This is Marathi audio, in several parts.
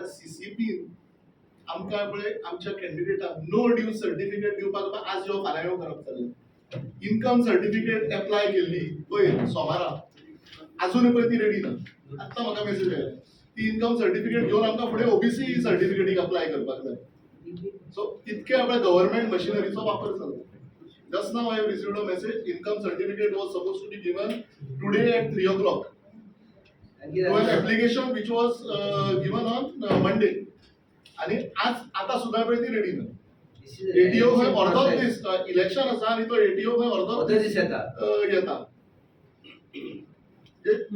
आता CCP आमकां पळय आमच्या कॅन्डिडेटाक नो ड्यू सर्टिफिकेट दिवपाक आज यो फाल्यां यो करप जालें. इन्कम सर्टिफिकेट एप्लाय केल्ली पळय सोमारा अजूनय पळय ती रेडी ना. आत्तां म्हाका मेसेज आयला ती इन्कम सर्टिफिकेट घेवन आमकां फुडें OBC सर्टिफिकेटीक अप्लाय करपाक जाय. सो इतके आपल्या गव्हर्नमेंट मशिनरीचो वापर चलता. Just now I have received a message. Income certificate was supposed to be given today at 3 o'clock. To an application which was given on Monday. आणि आज आता सुद्धा पळय ती रेडी ना. ATO खंय अर्दोच दीस इलेक्शन आसा आनी तो ATO खंय अर्दोच दीस येता.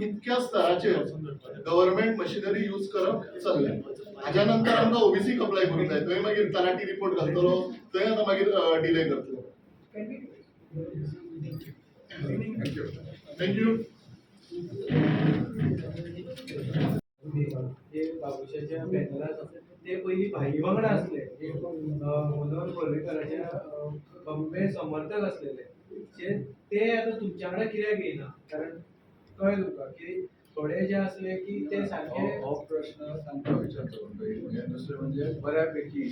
इतक्या स्तराचेर गव्हर्नमेंट मशिनरी यूज करप चल्लें. हाच्या नंतर आमकां OBC अप्लाय करूंक जाय. थंय मागीर तलाठी रिपोर्ट घालतलो. थंय आतां मागीर डिले करतलो. Thank you. जे बाबुशाच्या बॅनरात ते पहिली भाई वांगडा असले मनोहर पर्रीकराचे खंबे समर्थक असलेले ते आता तुमच्याकडे कित्याक येयना कारण कळ्ळें तुमकां की थोडे जे असले की ते सारखे हो प्रश्न तांकां विचारचो पडटलो. दुसरें म्हणजे बऱ्यापैकी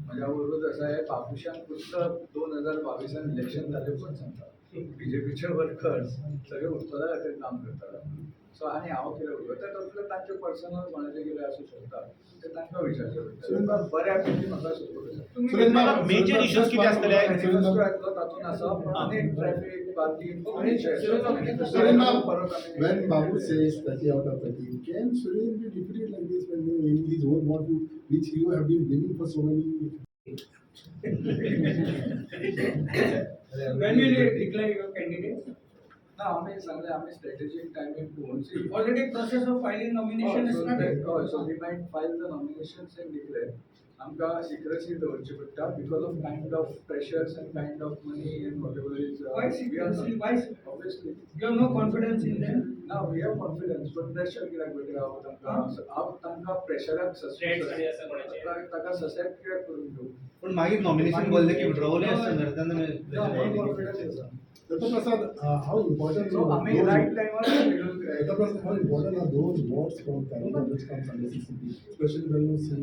म्हज्या बरोबर आसा हे बाबुशान फक्त 2022 इलेक्शन जालें पण सांगता BJPचे वर्कर्स सगळे उत्पदा खातीर काम करता. सो आनी हांव कितें उलयता तसलें तांचे पर्सनल कोणाचें कितें आसूं शकता ते तांकां विचारचें पडटलें. बऱ्यापैकी म्हाका सपोर्ट आसा. मेजर इश्यूज कितें आसतले तातूंत आसा आनी traffic parking. When Babu says 30 out of 30, can Suren be defeated like this when in his own ward which you have been winning for so many years? When will you declare your candidate? ना आमी सांगले आमी स्ट्रेटेजीक टायमींग पळोवन Already process of filing nomination is started. so we might file the nominations and declare. आमकां सिक्रेसी दवरची पडटा because of kind of pressures and kind of money and whatever is. Why secrecy? Why? Obviously. You have no confidence in them? Now we have confidence, but pressure कित्याक पडटा हांव तांकां प्रेशराक ताका ससेप्ट कित्याक करून घेवं. पण मागीर नॉमिनेशन बोलले की विड्रॉवल आसता कॉन्फिडन्स आसा. Prasad, how important So I mean, right time Prasad, how important are those votes from Canada which comes under CCP, especially when you see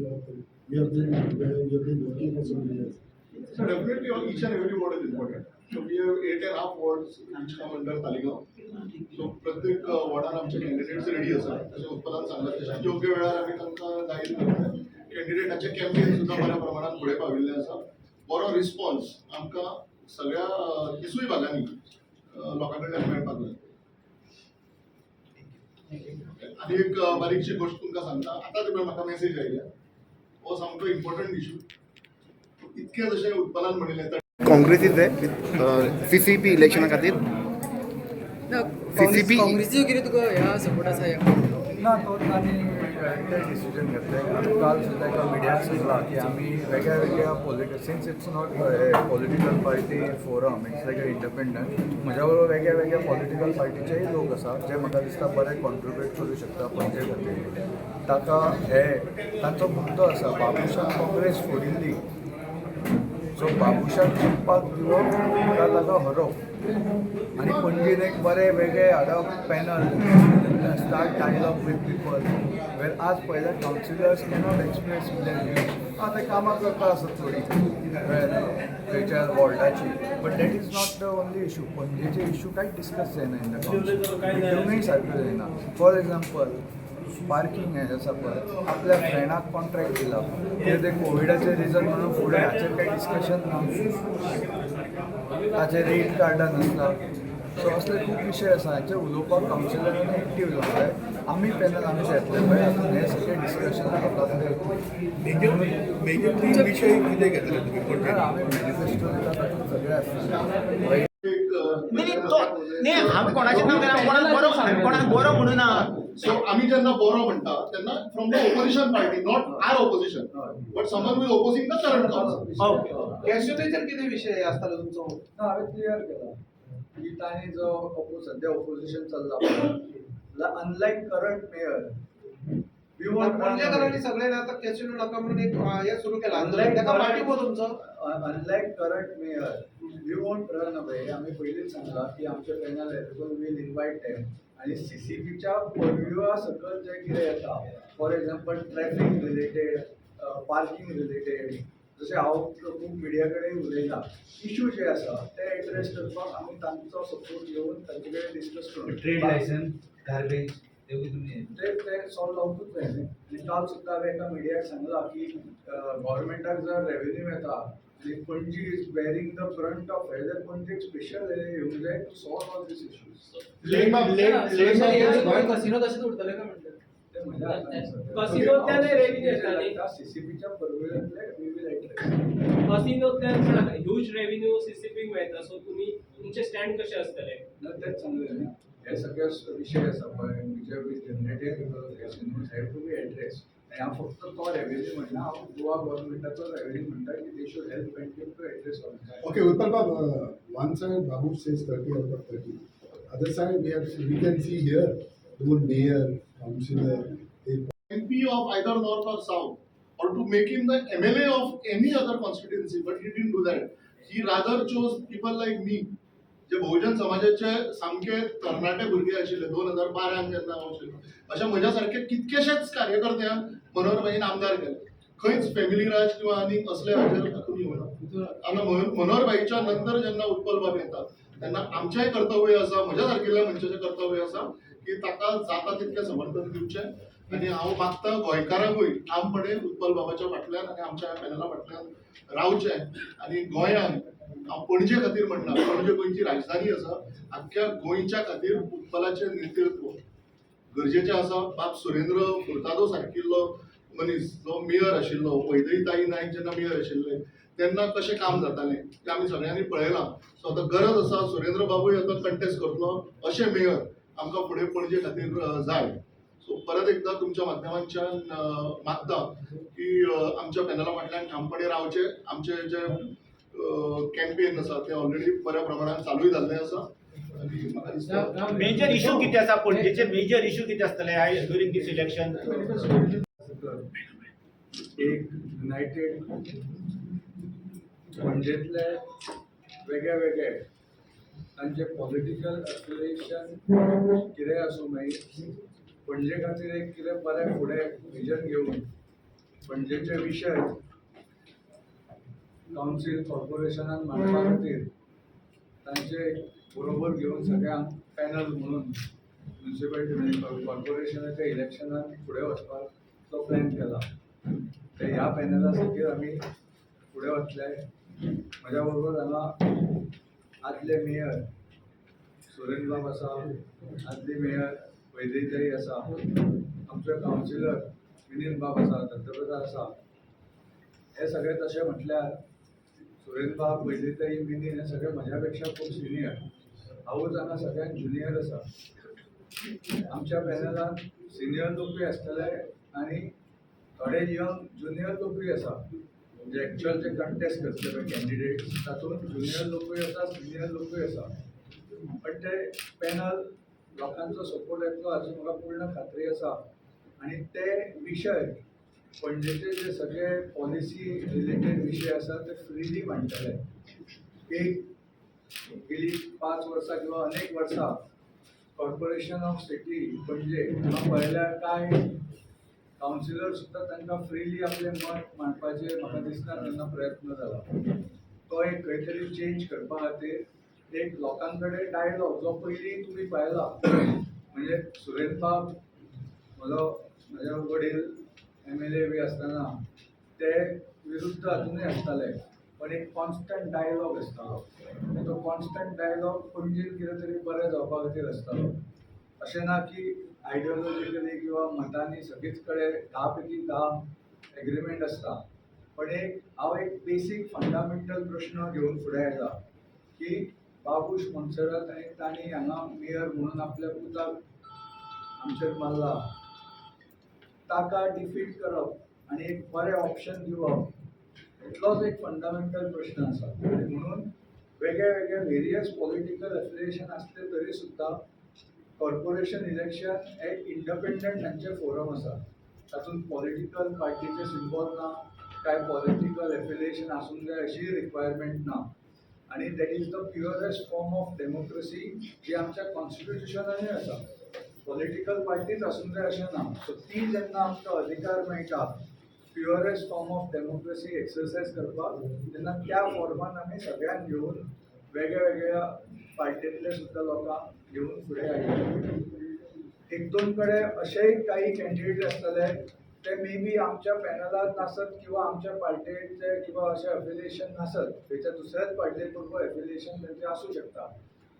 you have been working for so many years. So definitely each and every ward is important. So we have 8.5 wards which come under Talegaon. So प्रत्येक वॉर्डान आमचे कॅन्डिडेट्स रेडी आसात. तशें उत्पन्न सांगता तशें योग्य वेळार आमी तांकां गाईड करता. कॅन्डिडेटाचे कॅम्पेन सुद्दां बऱ्या प्रमाणात फुडें पाविल्ले आसा. बरो रिस्पॉन्स आमकां सगळ्या 30 भागांनी लोकां कडल्यान मेळपाक जाय. आनी एक बारीकशी गोष्ट तुमकां सांगता. आतां तुवें म्हाका मेसेज आयल्या हो सामको इम्पॉर्टंट इशू. इतके जशें उत्पलान म्हणिल्लें काँग्रेसीचे CCP इलेक्शना खातीर CCP काँग्रेसीचो कितें तुका ह्या सपोर्ट आसा ना तोच आमी डिसिजन घेतले. काल सुद्दां एका मिडियाक सांगलां की आमी वेगळ्या वेगळ्या since it's not political party forum it's like independent म्हज्या बरोबर वेगळ्या वेगळ्या पॉलिटिकल पार्टीचेय लोक आसा जे म्हाका दिसता बरें कॉन्ट्रिब्यूट करूं शकता पणजे खातीर. ताका हे तांचो मुद्दो आसा बाबुशान काँग्रेस फोडिल्ली. सो बाबुशाक जिखपाक दिवप काय ताका हरोवप आनी पणजेन एक बरें वेगळें हाडप panel start dialogue with people where आज पयल्या councillors cannot express their views. ते कामां करता आसत थोडी खंयच्या वॉर्डाची but that is not the only issue. पणजेचे इशू कांयच डिस्कस जायना इन द कावन्सिल सारक्यो जायना. फॉर एक्झाम्पल पार्किंग हे आसा पळय आपल्या फ्रेंडाक कॉन्ट्रॅक्ट दिला ते कोविडाचें रिजन म्हणून फुडें हाचेर काही डिस्कशन ना. ताचे रेट कार्डान आसता. सो असले खूब विशय आसा हाचे उलोवपाक कावन्सिलरांनी एक्टीव जावंक जाय. आमी पॅनल आमी येतले पळय हातूंत हे सगळे डिस्कशन मेजर विषय कितें घेतले तुमी? आमी मॅनिफेस्टो दिता तातूंत सगळे आसता. हांव कोणाचें नांव घेना कोणाक बरो म्हणून ना. सो आम्ही जेन्ना बरो म्हणटा तेन्ना from the opposition party not our opposition but someone we opposing the current council. कॅन्डिडेटचेर कितें विशय आसतालो तुमचो? ना हांवें क्लियर केला की तांणी जो सद्या ऑपोजिशन चल्ला अनलायक करंट मेयर पणजेकरांनी सगळे आता कॅसिनो नाका म्हणून एक हे सुरू केला. ताका पाठिंबो तुमचो? Unlike current mayor we won't run away. आमी पयलींच सांगला की आमचे पॅनल वील इन्वायट देम आनी CCPच्या पर्व्युआ सकल जे कितें येता for example traffic related, parking related, जशें हांव खूब मिडिया कडेन उलयलां, इश्यू जे आसा ते एड्रेस करपाक आमी तांचो सपोर्ट घेवन तांचे कडेन डिस्कस करून ट्रेड लायसन्स गार्बेज ते तुमी ते सॉल्व जावंकूच जाय न्ही. आनी काल सुद्दां हांवें एका मिडियाक सांगलां की गव्हर्मेंटाक जर रेव्हेन्यू येता आनी Panaji is bearing the front of हे, जाल्यार पणजेक स्पेशल हे येवंक जाय to solve all these issues. Casino तसेच उरतले का म्हणतात ते म्हज्या हातांत कसिनोतल्यान revenue येताली. सीसीपीच्या पर्विलंतले वी विल एड्रेस. कसिनोतल्यान ह्यूज रेव्हेन्यू सीसीपी मेळटा, सो तुमी तुमचे स्टँड कशे असतले? तेच सांगलें न्ही, हे सगळे विशय आसा पळय which is generated because of casinos have to be address. आनी हांव फक्त तो रेव्हेन्यू म्हणना, हांव गोवा गव्हर्मेंटाचो रेव्हेन्यू म्हणटा की दे शूड हेल्प पेंटीम to address all that. Okay, Utpal Bab, one side Babu says 30 out of 30. Other side we can see here the word mayor, councillor, they MP of either north or south, or to make him the MLA of any other constituency, but he didn't do that. He rather chose people like me, जे बहुजन समाजाचे सामके तरणाटे भुरगे आशिल्ले 2012 जेन्ना हांव आशिल्लो, अशा म्हज्या सारखे कितकेशेच कार्यकर्त्यांक मनोहरभाईन आमदार केले. खंयच फॅमिली राज किंवा आनी असले हाचेर तातूंत येवना. आनी मनोहरभाईच्या नंतर जेन्ना उत्पल बाब येता तेन्ना आमचेंय कर्तव्य आसा, म्हज्या सारकिल्ल्या मनशाचें कर्तव्य आसा की ताका जाता तितकें समर्थन दिवचें. आनी हांव मागता गोंयकारांकूय ठामपणे उत्पल बाबाच्या फाटल्यान आनी आमच्या पॅनला फाटल्यान रावचें. आनी गोंयांत हांव पणजे खातीर म्हणना, पणजे गोंयची राजधानी आसा, आख्ख्या गोंयच्या खातीर उत्पलाचें नेतृत्व गरजेचें आसा. बाब सुरेंद्र फुर्तादो सारकिल्लो मनीस जो मेयर आशिल्लो, वैदयताई नायक जेन्ना मेयर आशिल्ले तेन्ना कशें काम जातालें तें आमी सगळ्यांनी पळयलां. सो आतां गरज आसा सुरेंद्र बाबूय आतां कंटेस्ट करतलो अशें मेयर आमकां फुडें पणजे खातीर जाय. सो परत एकदा तुमच्या माध्यमांच्यान मागता की आमच्या पॅनला फाटल्यान ठामपणे रावचे. आमचे जे कॅम्पेन आसा ते ऑलरेडी बऱ्या प्रमाणात चालूय जाल्लें आसा. आनी म्हाका दिसता मेजर इश्यू कितें आसा पणजेचे मेजर इश्यू कितें आसतले ड्युरिंग दीस इलेक्शन? एक युनायटेड पणजेंतले वेगळे वेगळे तांचे पॉलिटिकल एफिलिएशन कितें आसूं मागीर पणजे खातीर एक कितें बरें फुडें विजन घेवन पणजेचे विशय कावन्सील कॉर्पोरेशनान मांडपा खातीर तांचे बरोबर घेवन सगळ्यांक पॅनल म्हणून म्युनिसिपॅलिटी कॉर्पोरेशनाच्या इलेक्शनान फुडें वचपाक तो प्लॅन केला. ते ह्या पॅनला खातीर आमी फुडें वतले. म्हज्या बरोबर हांगा आदले मेयर सुरेंद्र बाब आसा, आदली मेयर वैदयताई आसा, आमचे कावन्सिलर विनीत बाब आसा, दत्तप्रसाद आसा. हे सगळे तशें म्हटल्यार सुरेंद्र बाब, वैदयताई, विनीत हे सगळे म्हज्या पेक्षा खूब सिनियर. हांवूच हांगा सगळ्यांत ज्युनियर आसा. आमच्या पॅनलान सिनियर लोकूय आसतले आनी थोडे यंग ज्युनियर लोकूय आसा. जे एक्च्युअल जे कंटेस्ट करतले पळय कॅन्डिडेट्स तातूंत ज्युनियर लोकूय आसा, सिनियर लोकूय आसा. पण ते पॅनल लोकांचो सपोर्ट येतलो हाची म्हाका पूर्ण खात्री आसा. आनी ते विशय पणजेचे जे सगळे पॉलिसी रिलेटेड विशय आसा ते फ्रीली मांडटले. एक गेली 5 वर्सां किंवा अनेक वर्सां कॉर्पोरेशन ऑफ सिटी पणजे हांगा पळयल्यार कांय कावन्सिलर सुद्दां तांकां फ्रीली आपलें मत मांडपाचें म्हाका दिसता तेन्ना प्रयत्न जाला. तो एक खंय तरी चेंज करपा खातीर एक लोकां कडेन डायलॉग जो पयलीं तुमी पळयला म्हणजे सुरेंद्र बाब म्हजो वडील MLA बी आसतना ते विरुद्ध हातूनय आसताले, पण एक कॉन्स्टंट डायलॉग आसतालो. तो कॉन्स्टंट डायलॉग पणजेन कितें तरी बरें जावपा खातीर आसतालो. अशें ना की आयडियोलॉजिकली किंवा मतांनी सगळीच कडेन 10 पैकी 10 एग्रीमेंट आसता. पण हांव एक बेसीक फंडामेंटल प्रश्न घेवन फुडें आयला की बाबूश मोन्सेरात आनी तांणी हांगा मेयर म्हणून आपल्या पुताक आमचेर मारला, ताका डिफीट करप आनी एक बरें ऑप्शन दिवप इतलोच एक फंडामेंटल प्रश्न आसा. म्हणून वेगळे वेगळे वेरियस पॉलिटिकल एफिलिएशन आसले तरी सुद्दां कॉर्पोरेशन इलेक्शन एक इंडिपेंडंट तांचे फोरम आसा. तातूंत पॉलिटिकल पार्टीचे सिंबॉल ना, काय पॉलिटिकल एफिलिएशन आसूंक जाय अशी रिक्वायरमेंट ना. आनी that is the purest form of democracy जी आमच्या कॉन्स्टिट्युशनानूय आसा. पॉलिटिकल पार्टीज असून जाय अशें ना सो ती जेन्ना आमकां अधिकार मेळटा purest form of democracy exercise करपाक तेन्ना त्या फॉर्मान आमी सगळ्यांक घेवन वेगळ्या वेगळ्या पार्टींतले सुद्दां लोकांक घेवन फुडें हाडले एक दोन कडेन अशेय काही कॅन्डिडेट आसतले ते मे बी आमच्या पॅनलात नासत किंवा आमच्या पार्टीचे किंवा अशें एफिलिएशन नासत खंयच्या दुसऱ्याच पार्टीचे बरोबर एफिलिएशन तेंचे आसूं शकता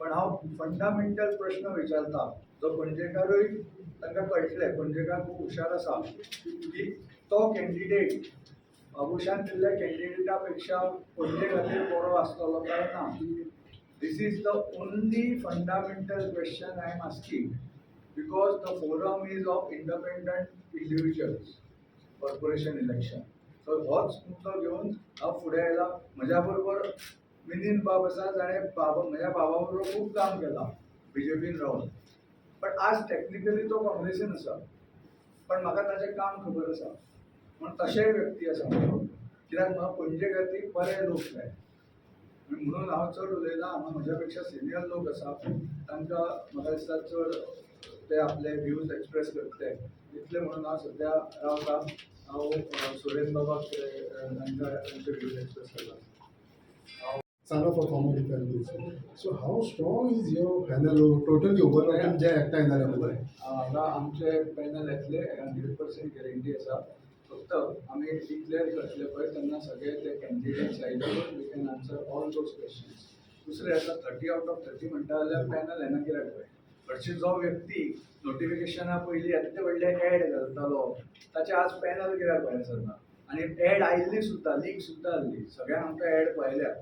पण हांव फंडामेंटल प्रश्न विचारता जो पणजेकारूय तांकां कळटलें पणजेकार खूब हुशार आसा की तो कॅन्डिडेट बाबुशान दिल्ल्या कॅन्डिडेटा पेक्षा पणजे खातीर बरो आसतलो काय ना this is the only fundamental question I am asking because the forum is of independent individuals corporation election so होच मुद्दो घेवन हांव फुडें आयला म्हज्या बरोबर मिलिंद बाब आसा जाणें म्हज्या बाबा बरोबर खूब काम केलां BJPन रावन पण आज टेक्निकली तो काँग्रेसीन आसा पण म्हाका ताचें काम खबर आसा म्हण तशेय व्यक्ती आसा कित्याक म्हाका पणजे खातीर बरे लोक जाय म्हणून हांव चड उलयना हांगा म्हज्या पेक्षा सिनियर लोक आसा तांकां म्हाका दिसता चड ते आपले व्ह्यूज एक्सप्रेस करतले इतले म्हणून हांव सद्या रावता हांव सुरेश बाबाक तांकां तांचे व्ह्यूज एक्सप्रेस करता सांगा for comedy families so how strong is your panel totally overall जे एकठांय जाल्या बद्दल हांगा आमचे पॅनल येतले 100% गॅरंटी आसा फक्त आमी डिक्लेअर करतले पळय तेन्ना सगळे ते कॅन्डिडेट्स आयले we can answer all those questions दुसरे आतां 30 आउट ऑफ 30 म्हणटा जाल्यार पॅनल येना कित्याक पळय हरशी जो व्यक्ती नोटिफिकेशना पयलीं येता व्हडले एड घालतालो ताचे आज पॅनल कित्याक भायर सरना आनी एड आयिल्ली सुद्दां लीक सुद्दां जाल्ली सगळ्यांक आमकां एड पळयल्या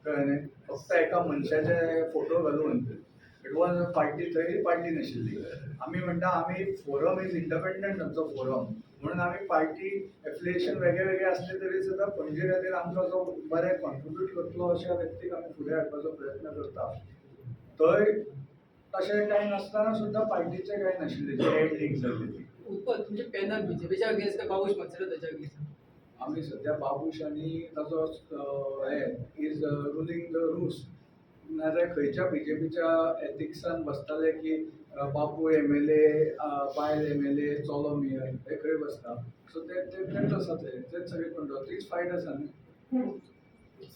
कळ्ळें न्ही फक्त एका मनशाचे फोटो घालून इट वॉज पार्टी थंय पार्टी नाशिल्ली आमी म्हणटा आमी फोरम इज इंडिपेंडंट आमचो फोरम म्हणून आमी पार्टी एफिलिएशन वेगळे वेगळे असले तरी सुद्दां पणजे खातीर आमकां जो बरें कॉन्ट्रिब्यूट करतलो अशा व्यक्तीक आमी फुडें हाडपाचो प्रयत्न करता थंय तशें कांय नासतना सुद्दां पार्टीचें कांय नाशिल्लें जे एड लीक जाल्ली ती उत्पन्न तुमचे पॅनल बीजेपीच्या अगेन्स्ट काय बाबूश मत्सर त्याच्या अगेन्स्ट आमी सद्या बाबूश आनी ताचो हे इज रुलींग द रूल्स नाजाल्यार खंयच्या बीजेपीच्या एथिक्सान बसताले की बापू MLA बायल MLA चलो मेयर हे खंय बसता सो तेच आसा तेच सगळे कंट्रोल तीच फायट आसा न्ही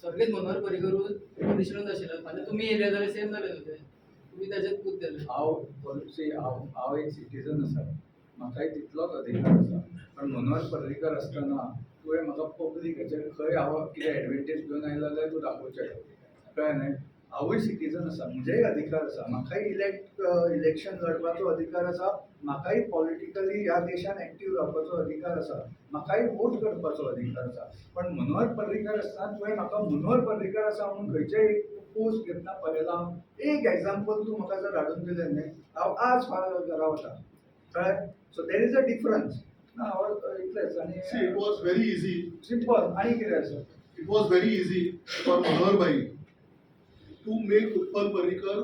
सगळेच मनोहर पर्रीकर कंडिशनूच आशिल्लो फाल्यां तुमी येयले जाल्यार सेम जालें न्हू तें तुमी ताचेच पूत जाले हांव एक सिटीजन आसा म्हाकाय तितलोच अधिकार आसा पण मनोहर पर्रीकर आसतना तुवें म्हाका पब्लीक खंय हांव कितें एडवांटेज घेवन आयला जाल्यार तूं दाखोवचें कळ्ळें न्ही हांवूय सिटीजन आसा म्हजेय अधिकार आसा म्हाकाय इलेक्शन लडपाचो अधिकार आसा म्हाकाय पॉलिटिकली ह्या देशान एक्टीव रावपाचो अधिकार आसा म्हाकाय वोट करपाचो अधिकार आसा पण मनोहर पर्रीकर आसतना तुवें म्हाका मनोहर पर्रीकर आसा म्हणून खंयचेय पोस्ट घेतना पळयला एक एग्जाम्पल तूं म्हाका जर हाडून दिलें न्ही हांव आज घरा वता कळ्ळें so there is a difference इतलेंच आनी it was very easy simple आनी कितें आसा it was very easy for Manohar भाई टू मेक उत्पल पर्रीकर